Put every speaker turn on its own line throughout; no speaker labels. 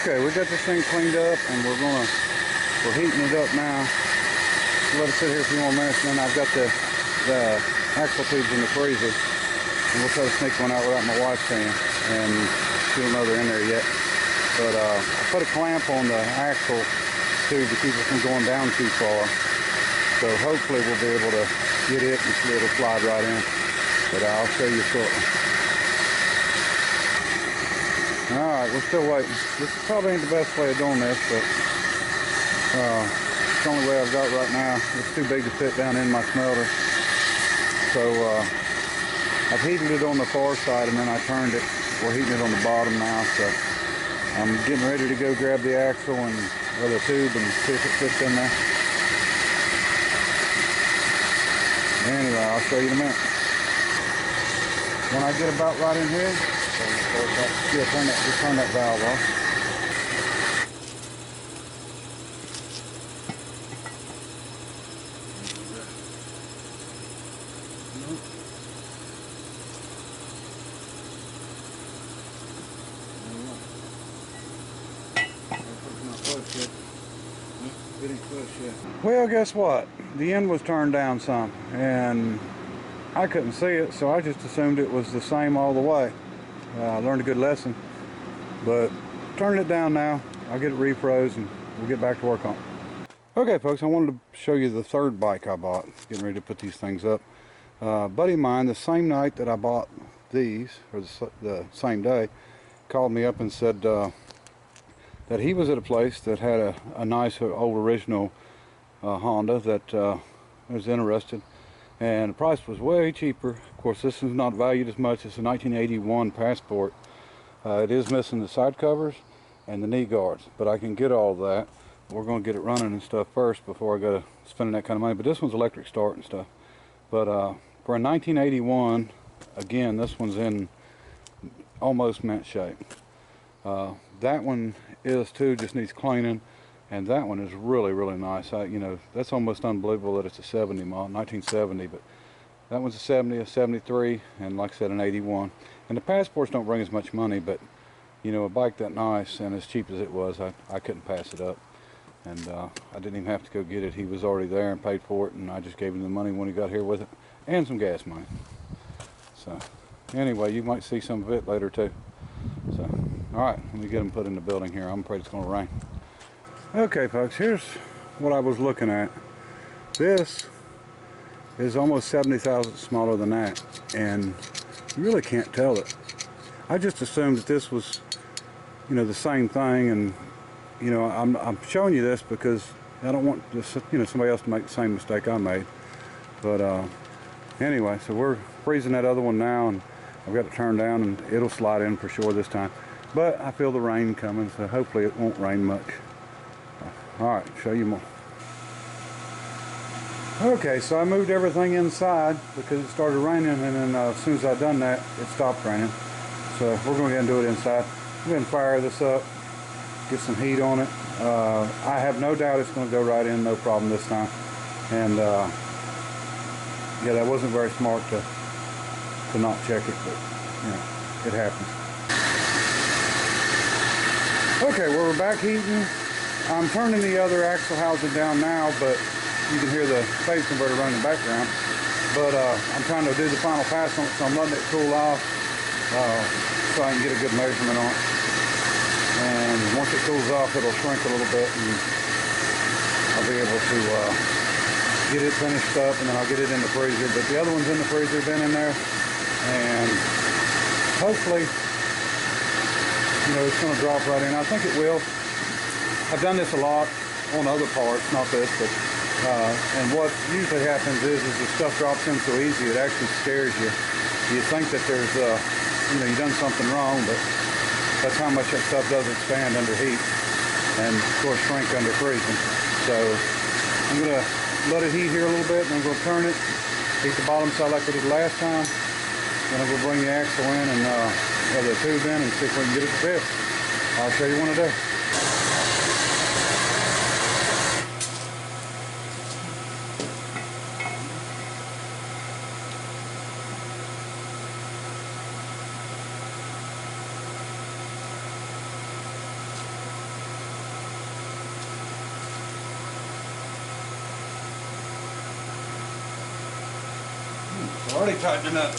Okay, we got this thing cleaned up and we're heating it up now. Let it sit here a few more minutes, and then I've got the axle tubes in the freezer, and we'll try to sneak one out without my wife seeing, and she don't know they're in there yet. But I put a clamp on the axle tube to keep it from going down too far. So hopefully we'll be able to get it and it'll slide right in. But I'll show you shortly. Alright, we're still waiting. This probably ain't the best way of doing this, but it's the only way I've got right now. It's too big to fit down in my smelter. So I've heated it on the far side and then I turned it. We're heating it on the bottom now, so I'm getting ready to go grab the axle and the tube and see if it fits in there. Anyway, I'll show you in a minute. When I get about right in here, just turn that valve off. Well, guess what? The end was turned down some, and I couldn't see it, so I just assumed it was the same all the way. I learned a good lesson, but turning it down now, I'll get it refroze and we'll get back to work on it. Okay, folks, I wanted to show you the third bike I bought. Getting ready to put these things up. A buddy of mine, the same night that I bought these, or the same day, called me up and said that he was at a place that had a nice old original Honda that was interested, and the price was way cheaper. Of course, this is not valued as much. It's a 1981 Passport. It is missing the side covers and the knee guards, but I can get all of that. We're going to get it running and stuff first before I go to spending that kind of money. But this one's electric start and stuff. But for a 1981, again, this one's in almost mint shape. That one is too, just needs cleaning, and that one is really, really nice. You know, that's almost unbelievable that it's a 70 model, 1970, but that one's a 70, a 73, and like I said, an 81. And the Passports don't bring as much money, but you know, a bike that nice and as cheap as it was, I couldn't pass it up. And I didn't even have to go get it. He was already there and paid for it, and I just gave him the money when he got here with it, and some gas money. So anyway, you might see some of it later too. So alright, let me get them put in the building here. I'm afraid it's going to rain. Okay, folks, here's what I was looking at. This is almost 70 thousandths smaller than that, and you really can't tell it. I just assumed that this was, you know, the same thing, and you know, I'm showing you this because I don't want this, you know, somebody else to make the same mistake I made. But anyway, so we're freezing that other one now, and I've got it turned down, and it'll slide in for sure this time. But I feel the rain coming, so hopefully it won't rain much. Alright, show you more. Okay, so I moved everything inside because it started raining, and then as soon as I'd done that, it stopped raining. So we're going to go ahead and do it inside. I'm going to fire this up, get some heat on it. I have no doubt it's going to go right in, no problem this time. And yeah, that wasn't very smart to not check it, but you know, it happens. Okay, well, we're back heating. I'm turning the other axle housing down now, but you can hear the phase converter running in the background. But I'm trying to do the final pass on it, so I'm letting it cool off so I can get a good measurement on it. And once it cools off, it'll shrink a little bit, and I'll be able to get it finished up, and then I'll get it in the freezer. But the other one's in the freezer, been in there, and hopefully, you know, it's going to drop right in. I think it will. I've done this a lot on other parts, not this, but and what usually happens is the stuff drops in so easy it actually scares you. You think that there's you know, you've done something wrong, but that's how much that stuff does expand under heat, and of course shrink under freezing. So I'm going to let it heat here a little bit, and I'm going to turn it, heat the bottom side like we did last time. Then I'm going to bring the axle in and the tube in and see if we can get it to fit. I'll show you one today. It's already tightening up.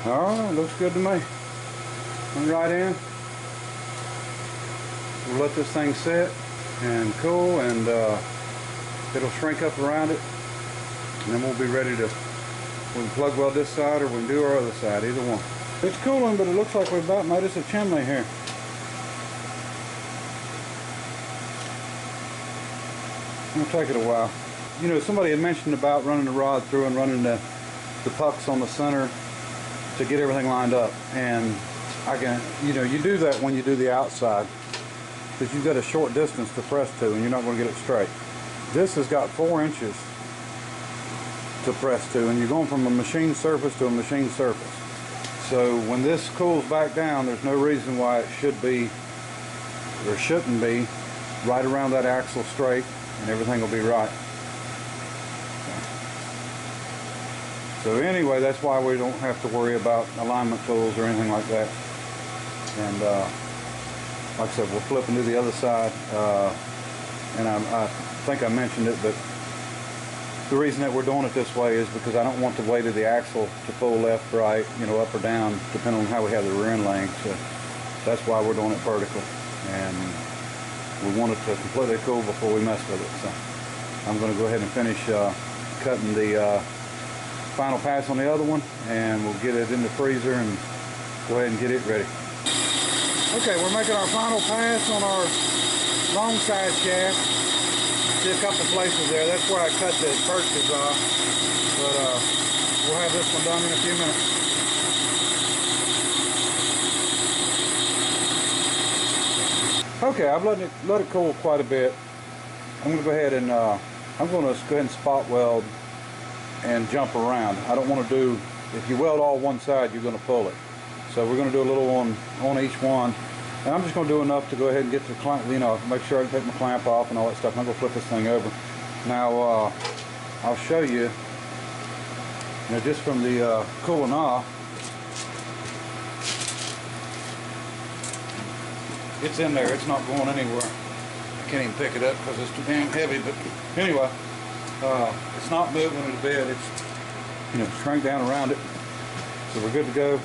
Alright, looks good to me. Come right in. We'll let this thing sit and cool, and it'll shrink up around it, and then we'll be ready to, we can plug weld this side or we can do our other side, either one. It's cooling, but it looks like we've about made us a chimney here. It'll take it a while. You know, somebody had mentioned about running the rod through and running the pucks on the center to get everything lined up, and I can, you know, you do that when you do the outside because you've got a short distance to press to and you're not going to get it straight. This has got 4 inches to press to, and you're going from a machine surface to a machine surface. So when this cools back down, there's no reason why it should be or shouldn't be right around that axle straight, and everything will be right. So anyway, that's why we don't have to worry about alignment tools or anything like that. And like I said, we'll flip and do the other side. And I think I mentioned it, but the reason that we're doing it this way is because I don't want the weight of the axle to pull left, right, you know, up or down, depending on how we have the rear end laying. So that's why we're doing it vertical. And we want it to completely cool before we mess with it. So I'm going to go ahead and finish cutting the final pass on the other one, and we'll get it in the freezer and go ahead and get it ready. Okay, we're making our final pass on our long side shaft. See a couple places there. That's where I cut the perches off, but we'll have this one done in a few minutes. Okay, I've let it cool quite a bit. I'm going to go ahead and spot weld and jump around. I don't want to do, if you weld all one side, you're going to pull it. So we're going to do a little on each one. And I'm just going to do enough to go ahead and get the clamp, you know, make sure I can take my clamp off and all that stuff. And I'm going to flip this thing over. Now, I'll show you, you know, just from the cooling off, it's in there. It's not going anywhere. I can't even pick it up because it's too damn heavy. But anyway, it's not moving a bit. It's, you know, shrank down around it. So we're good to go.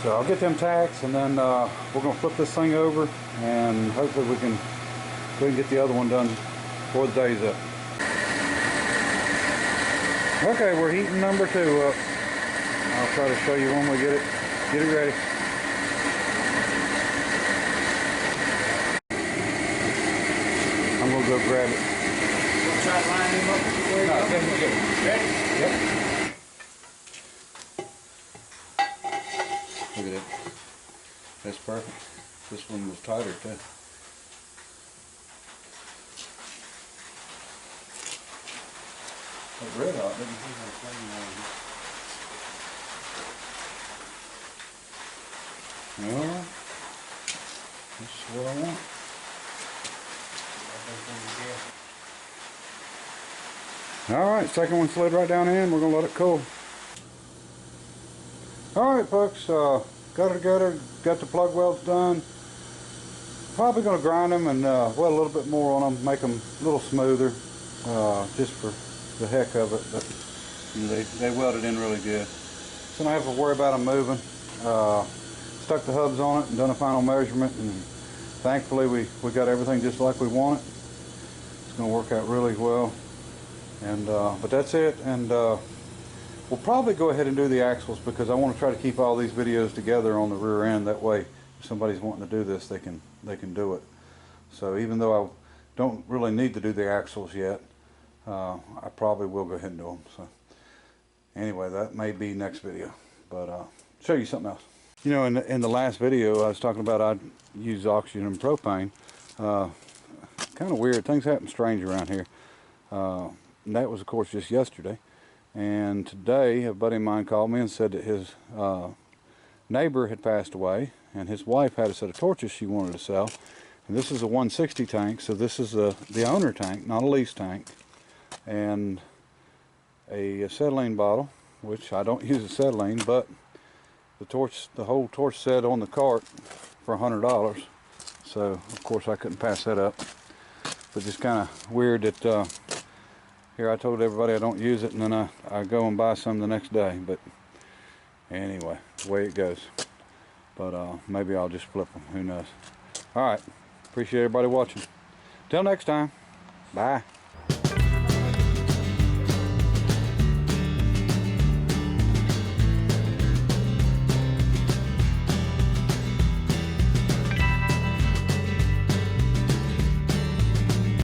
So I'll get them tacks, and then we're going to flip this thing over, and hopefully we can go and get the other one done before the day's up. Okay, we're heating number 2 up. I'll try to show you when we get it ready. I'm going to go grab it.
We'll try to line them up.
No, definitely good.
Ready?
Yep. Look at that. That's perfect. This one was tighter too. That red hot, didn't see how flame on it. Well, this is what I want. Alright, second one slid right down in. We're going to let it cool. Alright folks, got it together, got the plug welds done. Probably going to grind them and weld a little bit more on them, make them a little smoother, just for the heck of it. But you know, they welded in really good. So I don't have to worry about them moving. Stuck the hubs on it and done a final measurement, and thankfully we got everything just like we want it. It's going to work out really well. And but that's it, and we'll probably go ahead and do the axles because I want to try to keep all these videos together on the rear end. That way, if somebody's wanting to do this, they can do it. So even though I don't really need to do the axles yet, I probably will go ahead and do them. So anyway, that may be next video, but show you something else. You know, in the last video, I was talking about I'd use oxygen and propane. Kind of weird. Things happen strange around here. And that was, of course, just yesterday. And today, a buddy of mine called me and said that his neighbor had passed away, and his wife had a set of torches she wanted to sell. And this is a 160 tank, so this is the owner tank, not a lease tank. and a acetylene bottle, which I don't use acetylene, but the whole torch set on the cart for $100. So of course I couldn't pass that up. But just kind of weird that here I told everybody I don't use it, and then I go and buy some the next day. But anyway, the way it goes. But maybe I'll just flip them, who knows. Alright, appreciate everybody watching. Till next time, bye.